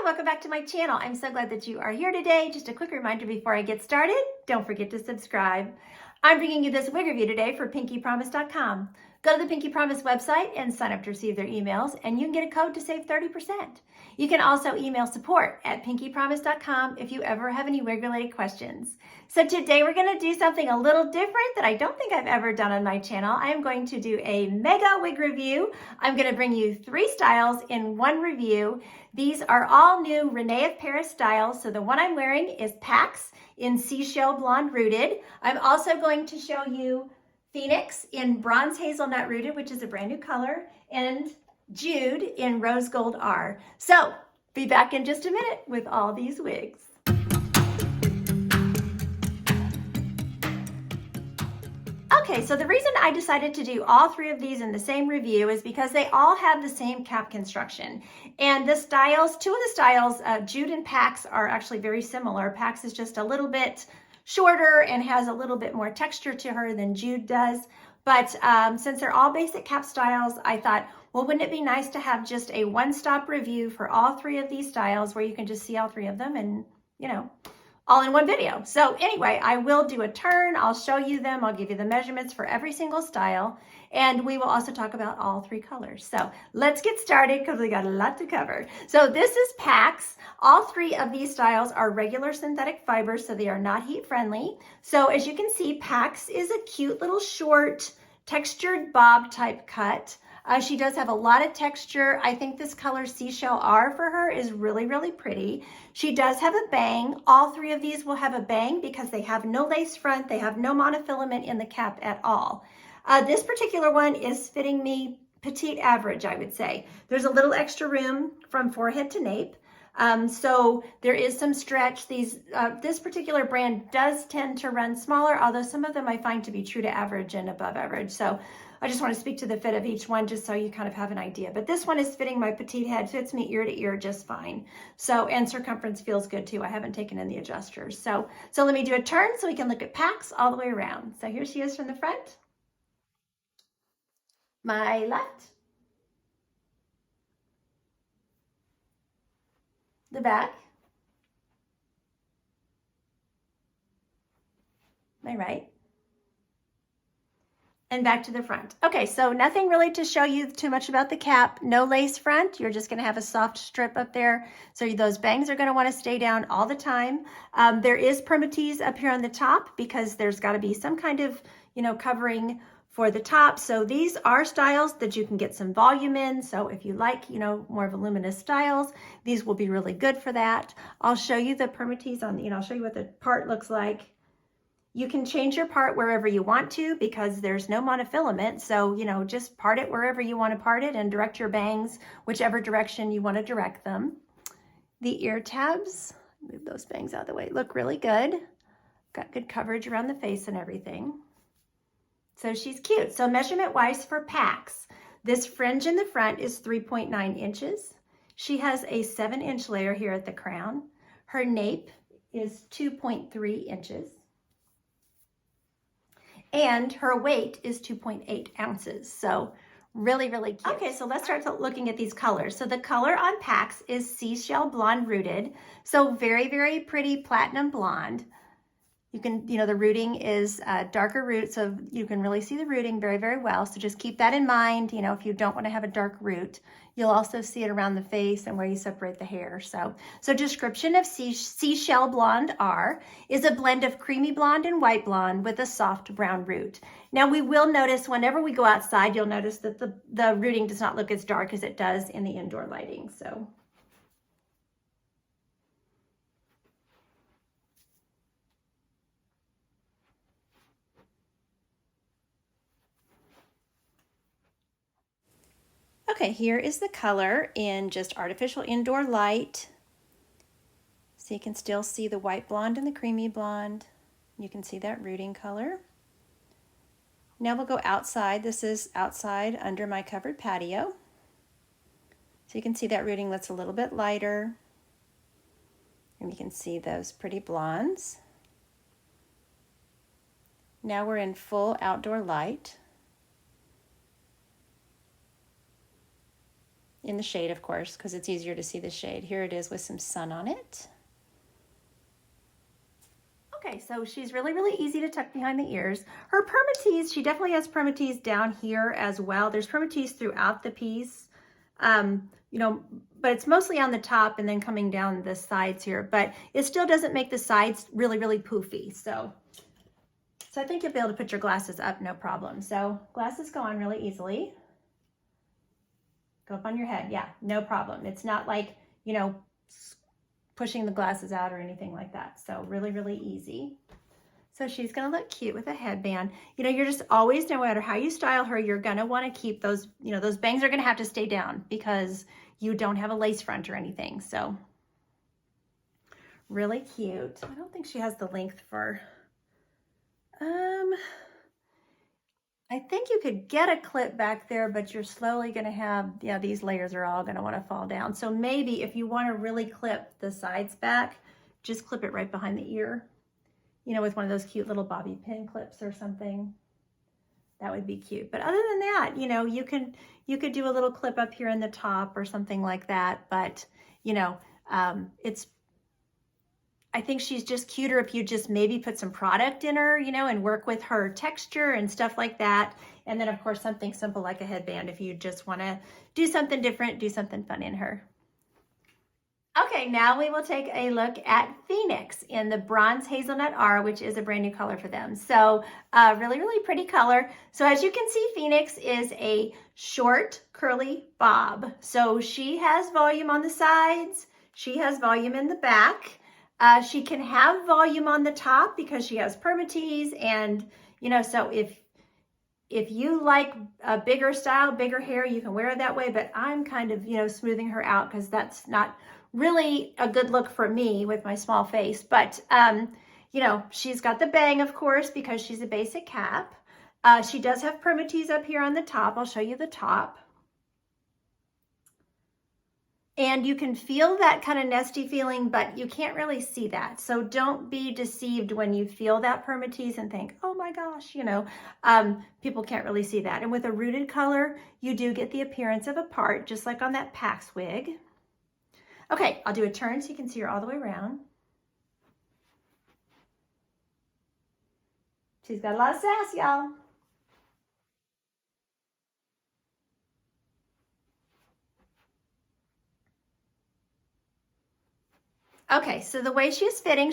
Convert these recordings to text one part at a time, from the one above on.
welcome back to my channel. I'm so glad that you are here today. Just a quick reminder before I get started, don't forget to subscribe. I'm bringing you this wig review today for pinkypromise.com. Go to the Pinky Promise website and sign up to receive their emails, and you can get a code to save 30%. You can also email support at pinkypromise.com if you ever have any wig-related questions. So today we're going to do something a little different that I don't think I've ever done on my channel. I am going to do a mega wig review. I'm going to bring you 3 styles in one review. These are all new Rene of Paris styles. So the one I'm wearing is PAX in Seashell Blonde Rooted. I'm also going to show you Fenix in Bronze Hazelnut Rooted, which is a brand new color, and Jude in Rose Gold R. So be back in just a minute with all these wigs. Okay, so the reason I decided to do all 3 of these in the same review is because they all have the same cap construction. And the styles, 2 of the styles, Jude and PAX, are actually very similar. PAX is just a little bit shorter and has a little bit more texture to her than Jude does. But since they're all basic cap styles, I thought, well, wouldn't it be nice to have just a one-stop review for all 3 of these styles where you can just see all 3 of them and, you know, all in one video. So anyway, I will do a turn. I'll show you them. I'll give you the measurements for every single style. And we will also talk about all 3 colors. So let's get started because we got a lot to cover. So this is PAX. All 3 of these styles are regular synthetic fibers, so they are not heat friendly. So as you can see, PAX is a cute little short textured bob type cut. She does have a lot of texture. I think this color Seashell R for her is really, really pretty. She does have a bang. All 3 of these will have a bang because they have no lace front. They have no monofilament in the cap at all. This particular one is fitting me petite average, I would say. There's a little extra room from forehead to nape. So there is some stretch. This particular brand does tend to run smaller, although some of them I find to be true to average and above average. So I just want to speak to the fit of each one just so you kind of have an idea. But this one is fitting my petite head, fits me ear to ear just fine. So, and circumference feels good too. I haven't taken in the adjusters. So let me do a turn so we can look at PAX all the way around. So here she is from the front. My left. The back. My right. And back to the front. Okay, so nothing really to show you too much about the cap. No lace front. You're just going to have a soft strip up there. So those bangs are going to want to stay down all the time. There is permatease up here on the top because there's got to be some kind of, covering for the top. So these are styles that you can get some volume in. So if you like, more voluminous styles, these will be really good for that. I'll show you the permatease on, I'll show you what the part looks like. You can change your part wherever you want to because there's no monofilament. So, just part it wherever you want to part it and direct your bangs whichever direction you want to direct them. The ear tabs, move those bangs out of the way, look really good. Got good coverage around the face and everything. So she's cute. So measurement wise for PAX, this fringe in the front is 3.9 inches. She has a 7-inch layer here at the crown. Her nape is 2.3 inches. And her weight is 2.8 ounces. So really, really cute. Okay, so let's start looking at these colors. So the color on PAX is Seashell Blonde Rooted. So very, very pretty platinum blonde. You can, the rooting is darker root, so you can really see the rooting very, very well. So just keep that in mind, if you don't want to have a dark root. You'll also see it around the face and where you separate the hair. So description of Seashell Blonde R is a blend of creamy blonde and white blonde with a soft brown root. Now we will notice whenever we go outside, you'll notice that the rooting does not look as dark as it does in the indoor lighting. So. Okay, here is the color in just artificial indoor light. So you can still see the white blonde and the creamy blonde. You can see that rooting color. Now we'll go outside. This is outside under my covered patio. So you can see that rooting looks a little bit lighter. And you can see those pretty blondes. Now we're in full outdoor light. in the shade, of course, because it's easier to see the shade. Here it is with some sun on it. Okay, so she's really, really easy to tuck behind the ears. Her permatease, she definitely has permatease down here as well. There's permatease throughout the piece, you know, but it's mostly on the top and then coming down the sides here, but it still doesn't make the sides really, really poofy. So I think you'll be able to put your glasses up, no problem. So glasses go on really easily. Go up on your head, yeah, no problem. It's not like, you know, pushing the glasses out or anything like that. So really, really easy. So she's gonna look cute with a headband. You know, you're just always, no matter how you style her, you're gonna wanna keep those, you know, those bangs are gonna have to stay down because you don't have a lace front or anything. So really cute. I don't think she has the length for, I think you could get a clip back there, but you're slowly gonna have, yeah, these layers are all gonna wanna fall down. So maybe if you wanna really clip the sides back, just clip it right behind the ear, you know, with one of those cute little bobby pin clips or something. That would be cute. But other than that, you know, you could do a little clip up here in the top or something like that. But, you know, I think she's just cuter if you just maybe put some product in her, you know, and work with her texture and stuff like that. And then of course, something simple like a headband if you just want to do something different, do something fun in her. Okay, now we will take a look at Fenix in the Bronze Hazelnut R, which is a brand new color for them. So really, really pretty color. So as you can see, Fenix is a short curly bob. So she has volume on the sides. She has volume in the back. She can have volume on the top because she has permatease, and you know, so if you like a bigger style, bigger hair, you can wear it that way, but I'm kind of, you know, smoothing her out because that's not really a good look for me with my small face. But you know, she's got the bang, of course, because she's a basic cap. She does have permatease up here on the top. I'll show you the top. And you can feel that kind of nesty feeling, but you can't really see that. So don't be deceived when you feel that permatease and think, oh my gosh, you know, people can't really see that. And with a rooted color, you do get the appearance of a part, just like on that PAX wig. Okay, I'll do a turn so you can see her all the way around. She's got a lot of sass, y'all. Okay, so the way she's fitting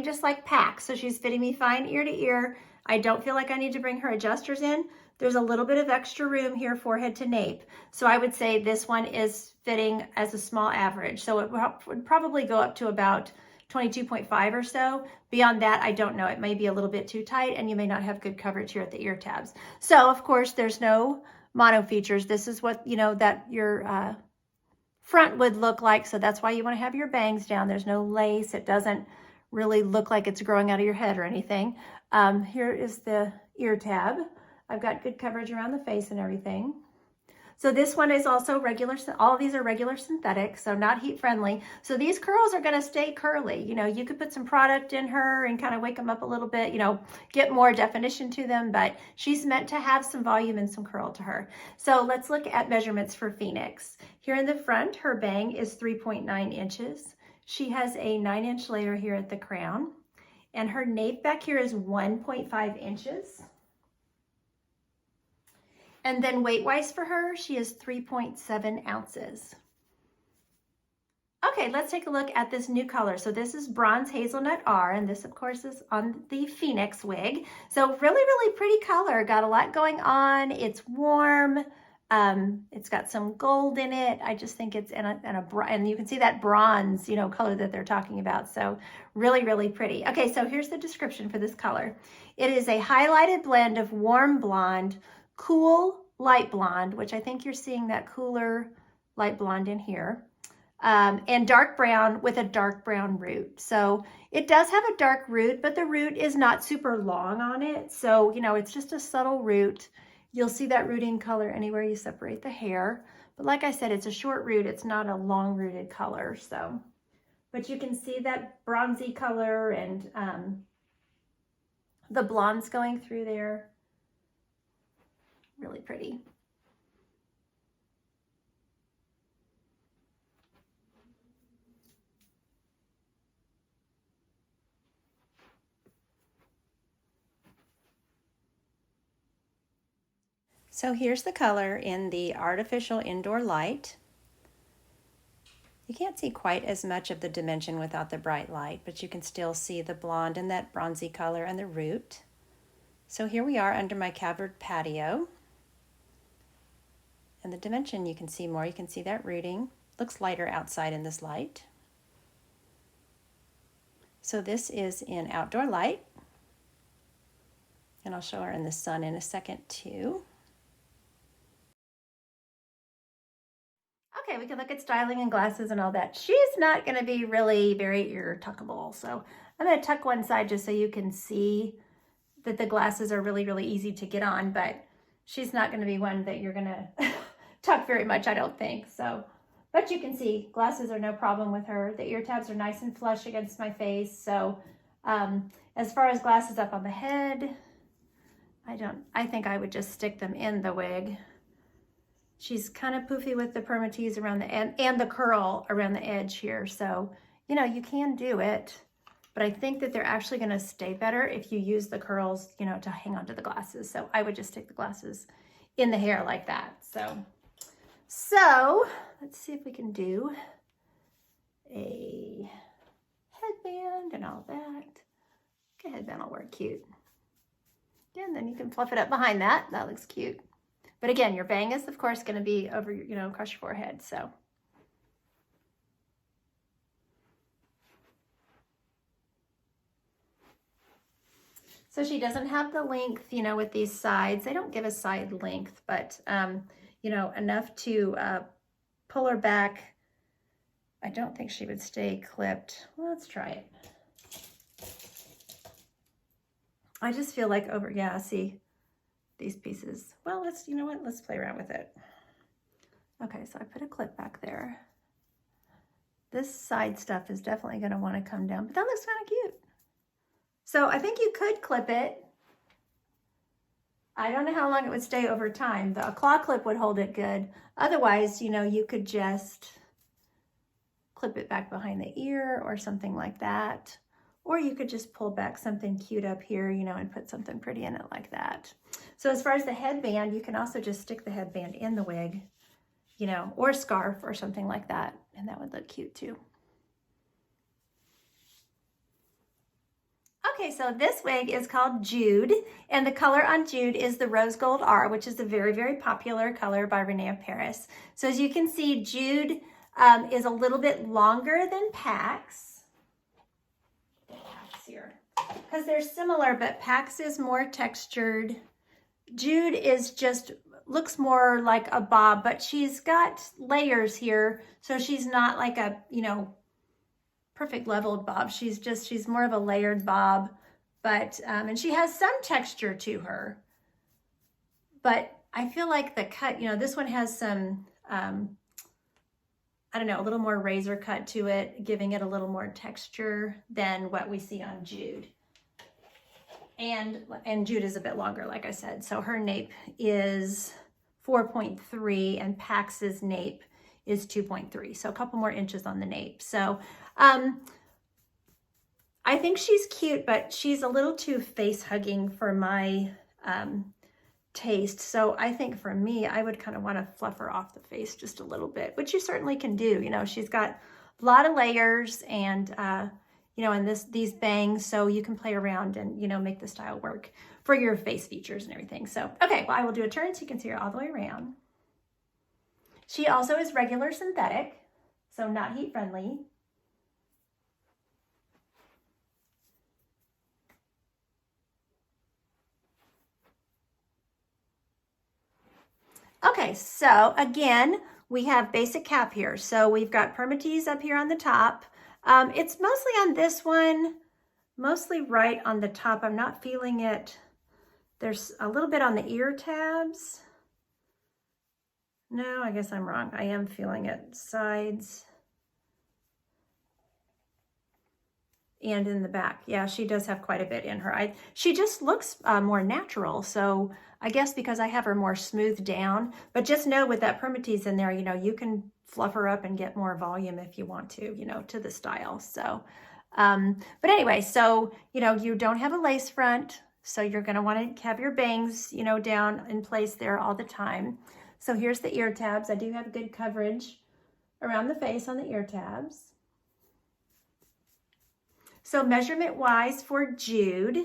just like PAX. So she's fitting me fine ear to ear. I don't feel like I need to bring her adjusters in. There's a little bit of extra room here, forehead to nape. So I would say this one is fitting as a small average. So it would probably go up to about 22.5 or so. Beyond that, I don't know. It may be a little bit too tight and you may not have good coverage here at the ear tabs. So of course, there's no mono features. This is what, you know, that your front would look like. So that's why you want to have your bangs down. There's no lace. It doesn't really look like it's growing out of your head or anything. Here is the ear tab. I've got good coverage around the face and everything. So this one is also regular. All of these are regular synthetic, so not heat friendly. So these curls are going to stay curly. You know, you could put some product in her and kind of wake them up a little bit, you know, get more definition to them, but she's meant to have some volume and some curl to her. So let's look at measurements for Fenix. Here in the front, her bang is 3.9 inches. She has a 9-inch layer here at the crown, and her nape back here is 1.5 inches. And then weight-wise for her, she is 3.7 ounces. Okay, let's take a look at this new color. So this is Bronze Hazelnut R, and this, of course, is on the Fenix wig. So really, really pretty color. Got a lot going on. It's warm. It's got some gold in it. I just think it's and you can see that bronze, you know, color that they're talking about. So really, really pretty. Okay, so here's the description for this color. It is a highlighted blend of warm blonde, cool light blonde, which I think you're seeing that cooler light blonde in here, and dark brown with a dark brown root. So it does have a dark root, but the root is not super long on it. So, you know, it's just a subtle root. You'll see that rooting color anywhere you separate the hair. But like I said, it's a short root. It's not a long rooted color. So, but you can see that bronzy color and the blondes going through there. Really pretty. So here's the color in the artificial indoor light. You can't see quite as much of the dimension without the bright light, but you can still see the blonde and that bronzy color and the root. So here we are under my covered patio. And the dimension you can see more. You can see that rooting. Looks lighter outside in this light. So this is in outdoor light. And I'll show her in the sun in a second too. Okay, we can look at styling and glasses and all that. She's not going to be really very ear tuckable. So I'm going to tuck one side just so you can see that the glasses are really, really easy to get on, but she's not going to be one that you're going to tuck very much, I don't think. So, but you can see glasses are no problem with her. The ear tabs are nice and flush against my face. So as far as glasses up on the head, I think I would just stick them in the wig. She's kind of poofy with the permatease around the end and the curl around the edge here. So, you know, you can do it, but I think that they're actually going to stay better if you use the curls, you know, to hang onto the glasses. So I would just stick the glasses in the hair like that. So let's see if we can do a headband and all that. Okay, headband will work cute. Yeah, and then you can fluff it up behind that. That looks cute. But again, your bang is, of course, going to be over, you know, across your forehead. So she doesn't have the length, you know, with these sides. They don't give a side length, but, you know, enough to pull her back. I don't think she would stay clipped. Well, let's try it. I just feel like yeah, see these pieces. Well, you know what? Let's play around with it. Okay, so I put a clip back there. This side stuff is definitely going to want to come down, but that looks kind of cute. So I think you could clip it. I don't know how long it would stay over time. A claw clip would hold it good. Otherwise, you know, you could just clip it back behind the ear or something like that. Or you could just pull back something cute up here, you know, and put something pretty in it like that. So as far as the headband, you can also just stick the headband in the wig, you know, or scarf or something like that. And that would look cute too. Okay, so this wig is called Jude, and the color on Jude is the Rose Gold R, which is a very, very popular color by Rene of Paris. So as you can see, Jude is a little bit longer than PAX. Here, because they're similar, but PAX is more textured. Jude is just looks more like a bob, but she's got layers here, so she's not like a, you know, perfect leveled bob. She's more of a layered bob, but and she has some texture to her. But I feel like the cut, you know, this one has some I don't know, a little more razor cut to it, giving it a little more texture than what we see on Jude. And Jude is a bit longer, like I said. So her nape is 4.3 and PAX's nape is 2.3. So a couple more inches on the nape. So I think she's cute, but she's a little too face hugging for my taste. So I think for me, I would kind of want to fluff her off the face just a little bit, which you certainly can do. You know, she's got a lot of layers and, you know, and these bangs, so you can play around and, you know, make the style work for your face features and everything. So, okay, well, I will do a turn so you can see her all the way around. She also is regular synthetic, so not heat friendly. Okay, so again, we have basic cap here. So we've got permatease up here on the top. It's mostly on this one, mostly right on the top. I'm not feeling it. There's a little bit on the ear tabs. No, I guess I'm wrong. I am feeling it. Sides. And in the back. Yeah, she does have quite a bit in her. She just looks more natural. So I guess because I have her more smoothed down, but just know with that permatease in there, you know, you can fluff her up and get more volume if you want to, you know, to the style. So, but anyway, so, you know, you don't have a lace front. So you're going to want to have your bangs, you know, down in place there all the time. So here's the ear tabs. I do have good coverage around the face on the ear tabs. So measurement wise for Jude,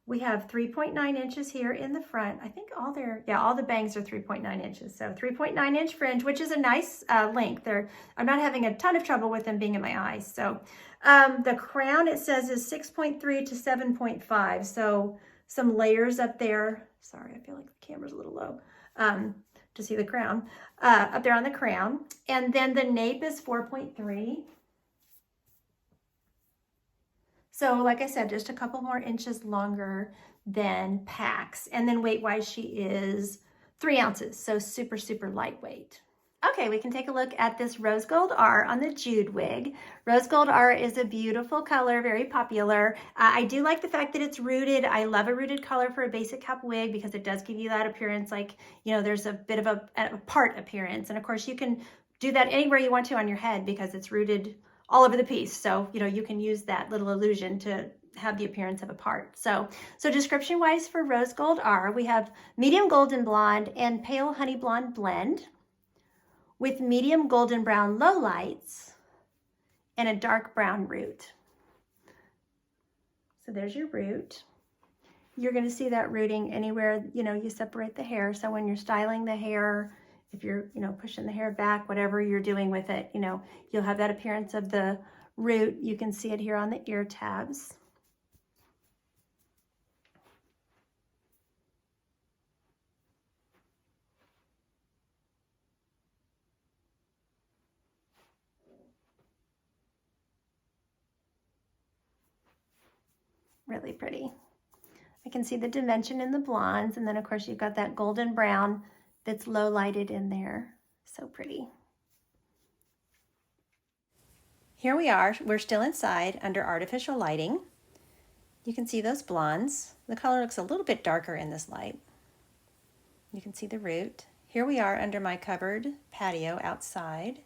we have 3.9 inches here in the front. I think all the bangs are 3.9 inches. So 3.9 inch fringe, which is a nice length. I'm not having a ton of trouble with them being in my eyes. So the crown, it says, is 6.3 to 7.5. So some layers up there. Sorry, I feel like the camera's a little low to see the crown. Up there on the crown. And then the nape is 4.3. So like I said, just a couple more inches longer than PAX. And then weight-wise, she is 3 ounces, so super, super lightweight. Okay, we can take a look at this Rose Gold R on the Jude wig. Rose Gold R is a beautiful color, very popular. I do like the fact that it's rooted. I love a rooted color for a basic cap wig because it does give you that appearance like, you know, there's a bit of a part appearance. And of course, you can do that anywhere you want to on your head because it's rooted all over the piece. So, you know, you can use that little illusion to have the appearance of a part. So description wise for Rose Gold R, we have medium golden blonde and pale honey blonde blend with medium golden brown lowlights and a dark brown root. So there's your root. You're going to see that rooting anywhere, you know, you separate the hair. So when you're styling the hair, if you're, you know, pushing the hair back, whatever you're doing with it, you know, you'll have that appearance of the root. You can see it here on the ear tabs. Really pretty. I can see the dimension in the blondes, and then of course you've got that golden brown that's low lighted in there. So pretty. Here we are, we're still inside under artificial lighting. You can see those blondes. The color looks a little bit darker in this light. You can see the root. Here we are under my covered patio outside.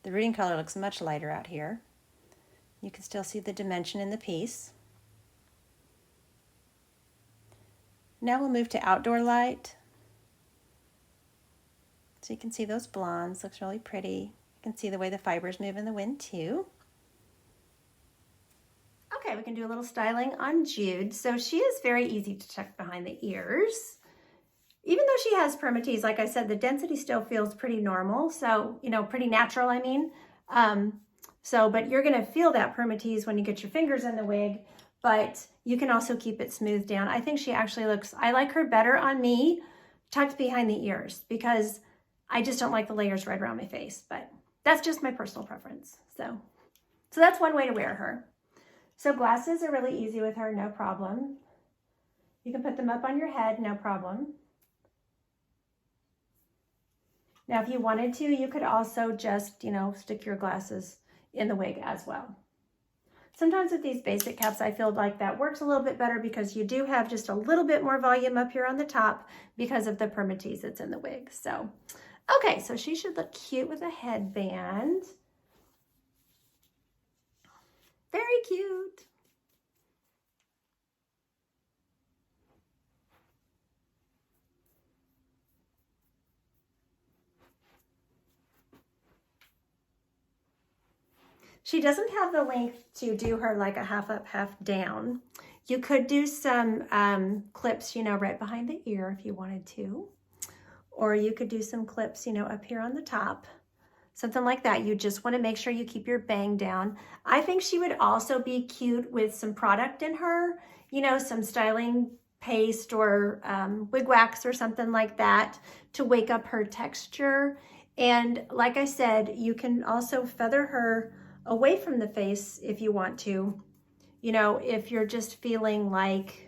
The rooting color looks much lighter out here. You can still see the dimension in the piece. Now we'll move to outdoor light. So you can see those blondes, looks really pretty. You can see the way the fibers move in the wind too. Okay, we can do a little styling on Jude. So she is very easy to tuck behind the ears. Even though she has permatease, like I said, the density still feels pretty normal. So, you know, pretty natural, I mean. But you're gonna feel that permatease when you get your fingers in the wig, but you can also keep it smoothed down. I think she actually looks, I like her better on me tucked behind the ears because I just don't like the layers right around my face, but that's just my personal preference. So that's one way to wear her. So glasses are really easy with her, no problem. You can put them up on your head, no problem. Now, if you wanted to, you could also just, you know, stick your glasses in the wig as well. Sometimes with these basic caps, I feel like that works a little bit better because you do have just a little bit more volume up here on the top because of the permatease that's in the wig. So, okay, so she should look cute with a headband. Very cute. She doesn't have the length to do her like a half up, half down. You could do some clips, you know, right behind the ear if you wanted to. Or you could do some clips, you know, up here on the top. Something like that. You just want to make sure you keep your bang down. I think she would also be cute with some product in her, you know, some styling paste or wig wax or something like that to wake up her texture. And like I said, you can also feather her away from the face if you want to, you know, if you're just feeling like,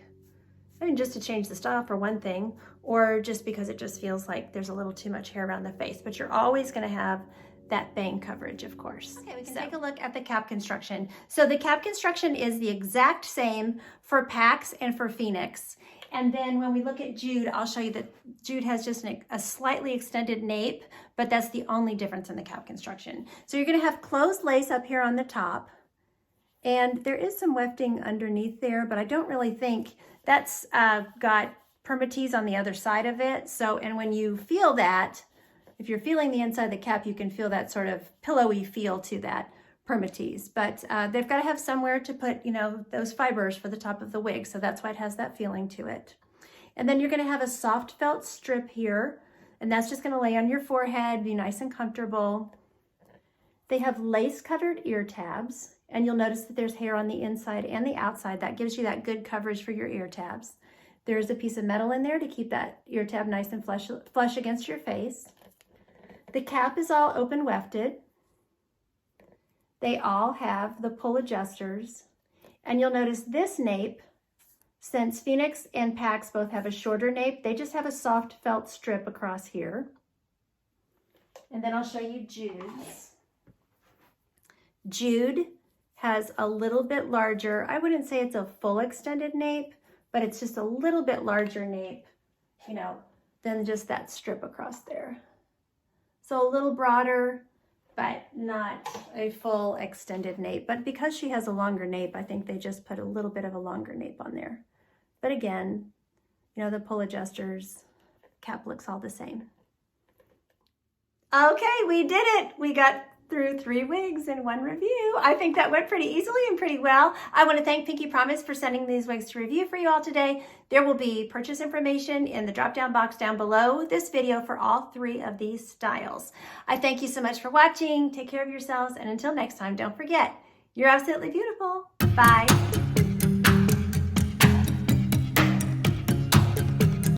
I mean, just to change the style for one thing, or just because it just feels like there's a little too much hair around the face, but you're always going to have that bang coverage, of course. Okay, we can take a look at the cap construction. So the cap construction is the exact same for PAX and for Fenix. And then when we look at Jude, I'll show you that Jude has just a slightly extended nape, but that's the only difference in the cap construction. So you're gonna have closed lace up here on the top. And there is some wefting underneath there, but I don't really think that's got permatease on the other side of it. So, and when you feel that, if you're feeling the inside of the cap, you can feel that sort of pillowy feel to that permatease. But they've got to have somewhere to put, you know, those fibers for the top of the wig. So that's why it has that feeling to it. And then you're going to have a soft felt strip here, and that's just going to lay on your forehead, be nice and comfortable. They have lace covered ear tabs, and you'll notice that there's hair on the inside and the outside. That gives you that good coverage for your ear tabs. There's a piece of metal in there to keep that ear tab nice and flush against your face. The cap is all open wefted. They all have the pull adjusters. And you'll notice this nape, since Fenix and PAX both have a shorter nape, they just have a soft felt strip across here. And then I'll show you Jude's. Jude has a little bit larger, I wouldn't say it's a full extended nape, but it's just a little bit larger nape, you know, than just that strip across there. So a little broader, but not a full extended nape. But because she has a longer nape, I think they just put a little bit of a longer nape on there. But again, you know, the pull adjusters, cap looks all the same. Okay, we did it. We got through 3 wigs in 1 review. I think that went pretty easily and pretty well. I want to thank Pinky Promise for sending these wigs to review for you all today. There will be purchase information in the drop-down box down below this video for all 3 of these styles. I thank you so much for watching. Take care of yourselves, and until next time, don't forget, you're absolutely beautiful. Bye.